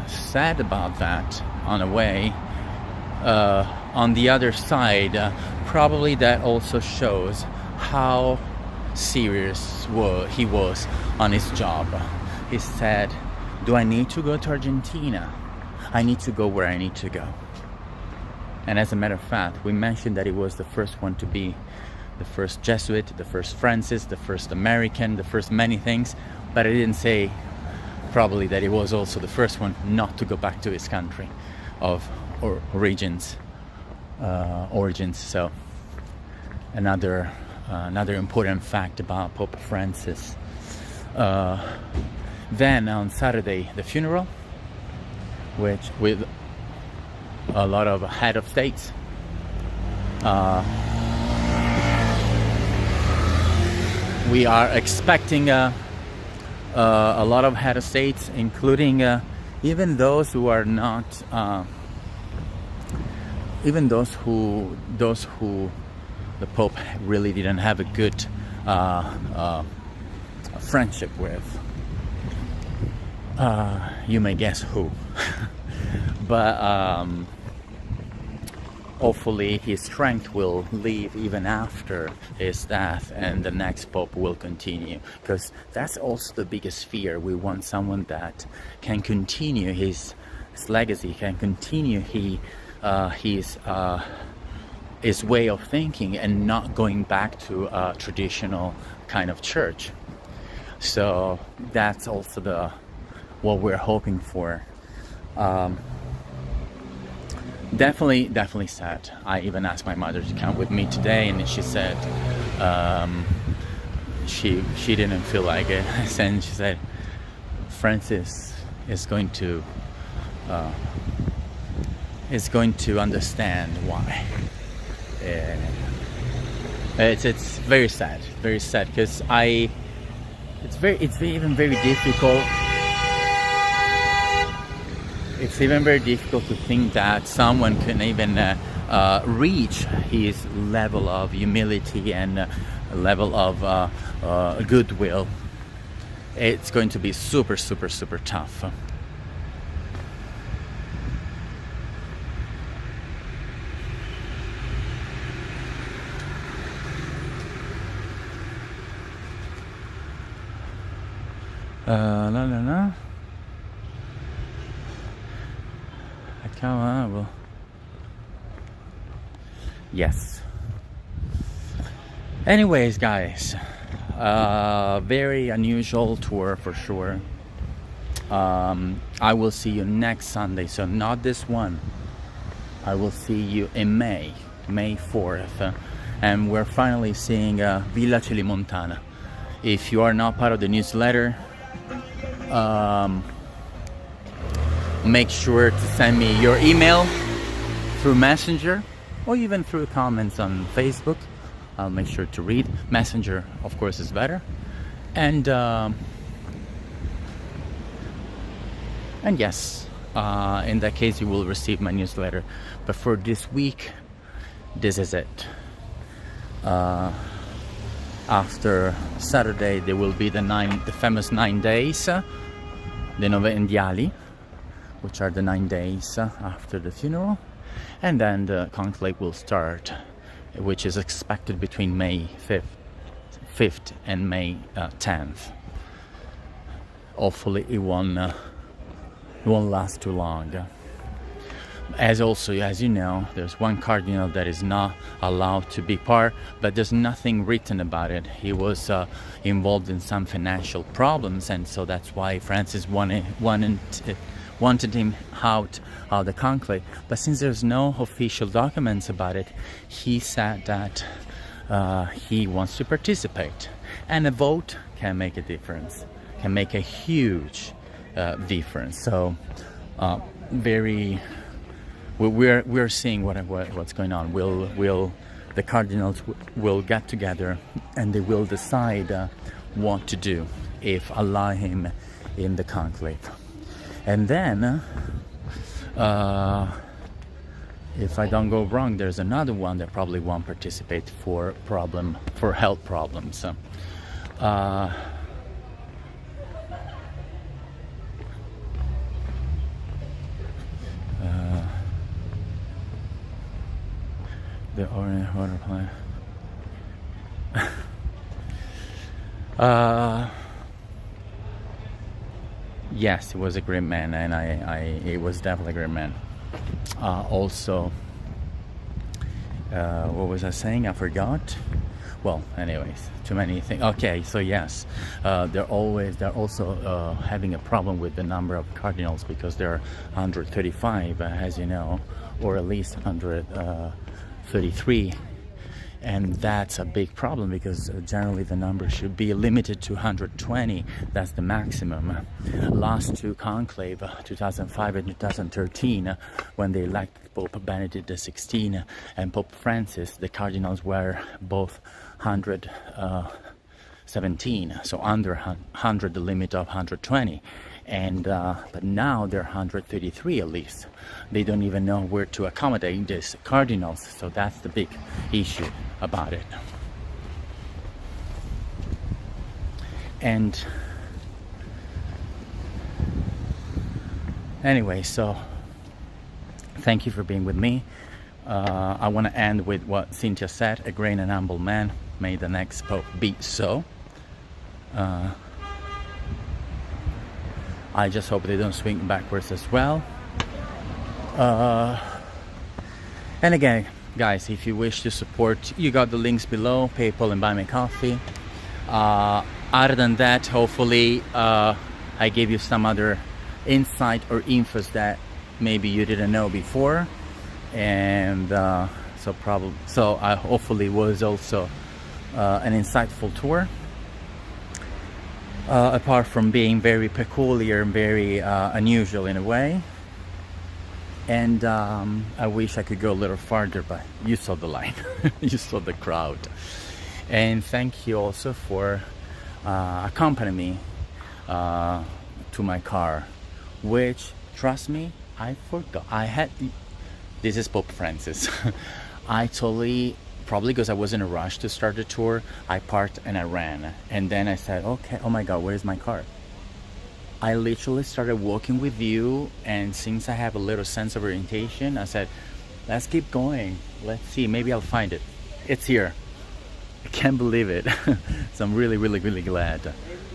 sad about that on a way, on the other side, probably that also shows how serious he was on his job. He said Do I need to go to Argentina? I need to go where I need to go. And as a matter of fact, we mentioned that he was the first one to be the first Jesuit, the first Francis, the first American, the first many things, but I didn't say probably that he was also the first one not to go back to his country of origins. So another important fact about Pope Francis. Then on Saturday, the funeral, which with a lot of head of states. We are expecting a lot of head of states, including even those who are not, even those who the Pope really didn't have a good friendship with. You may guess who. But hopefully his strength will leave even after his death, and the next Pope will continue, because that's also the biggest fear. We want someone that can continue his legacy, can continue his way of thinking, and not going back to a traditional kind of church. So that's also what we're hoping for. Definitely sad. I even asked my mother to come with me today, and she said she didn't feel like it. And she said Francis is going to understand why. It's very sad, because it's even very difficult. It's even very difficult to think that someone can even reach his level of humility and level of goodwill. It's going to be super tough. Yes. Anyways, guys, very unusual tour for sure. I will see you next Sunday, so not this one. I will see you in May 4th, and we're finally seeing Villa Celimontana. If you are not part of the newsletter, make sure to send me your email through Messenger, or even through comments on Facebook. I'll make sure to read. Messenger, of course, is better. And yes, in that case, you will receive my newsletter. But for this week, this is it. After Saturday, there will be the famous 9 days, the Novendiali, which are the 9 days after the funeral. And then the conclave will start, which is expected between May 5th and May 10th. Hopefully it won't last too long. As you know, there's one cardinal that is not allowed to be part, but there's nothing written about it. He was involved in some financial problems, and so that's why Francis wanted him out of the conclave. But since there's no official documents about it, he said that he wants to participate, and a vote can make a difference, can make a huge difference. So we're seeing what's going on. The cardinals will get together and they will decide what to do if allow him in the conclave. And then, if I don't go wrong, there's another one that probably won't participate for health problems. The orange water plant. Yes, he was a great man, and he was definitely a great man. Also, what was I saying? I forgot. Well, anyways, too many things. Okay, so yes, they're also having a problem with the number of cardinals, because there are 135, as you know, or at least 133. And that's a big problem, because generally the number should be limited to 120. That's the maximum. Last two conclave, 2005 and 2013, when they elected Pope Benedict XVI and Pope Francis, the cardinals were both 117, so under 100, the limit of 120. And but now they're 133 at least. They don't even know where to accommodate these cardinals, so that's the big issue about it. And anyway, so thank you for being with me. I want to end with what Cynthia said: a great and humble man, may the next Pope be so. I just hope they don't swing backwards as well. And again, guys, if you wish to support, you got the links below, PayPal and Buy Me Coffee. Other than that, hopefully I gave you some other insight or infos that maybe you didn't know before. And so I hopefully was also an insightful tour. Apart from being very peculiar and very unusual in a way. And I wish I could go a little farther, but you saw the line. You saw the crowd. And thank you also for accompanying me to my car, which, trust me, I forgot. This is Pope Francis. I totally, probably because I was in a rush to start the tour, I parked and I ran. And then I said, okay, oh my God, where's my car? I literally started walking with you, and since I have a little sense of orientation, I said, let's keep going. Let's see, maybe I'll find it. It's here. I can't believe it. So I'm really, really, really glad.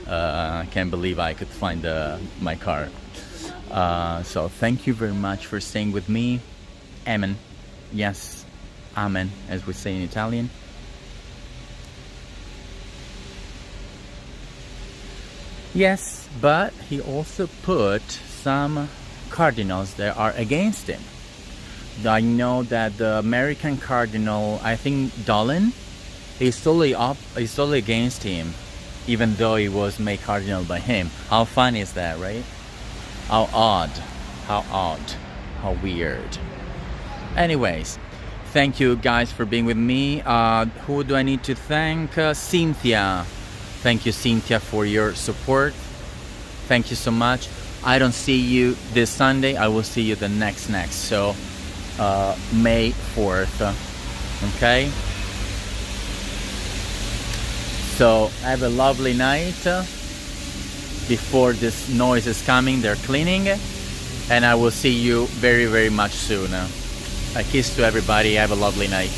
I can't believe I could find my car. So thank you very much for staying with me. Amen. Yes. Amen, as we say in Italian. Yes, but he also put some cardinals that are against him. I know that the American cardinal, I think Dolan, is totally against him, even though he was made cardinal by him. How fun is that, right? How odd, how weird. Anyways, thank you guys for being with me. Who do I need to thank? Cynthia. Thank you, Cynthia, for your support. Thank you so much. I don't see you this Sunday. I will see you the next. So May 4th. Okay? So have a lovely night. Before this noise is coming, they're cleaning. And I will see you very, very much soon. A kiss to everybody. Have a lovely night.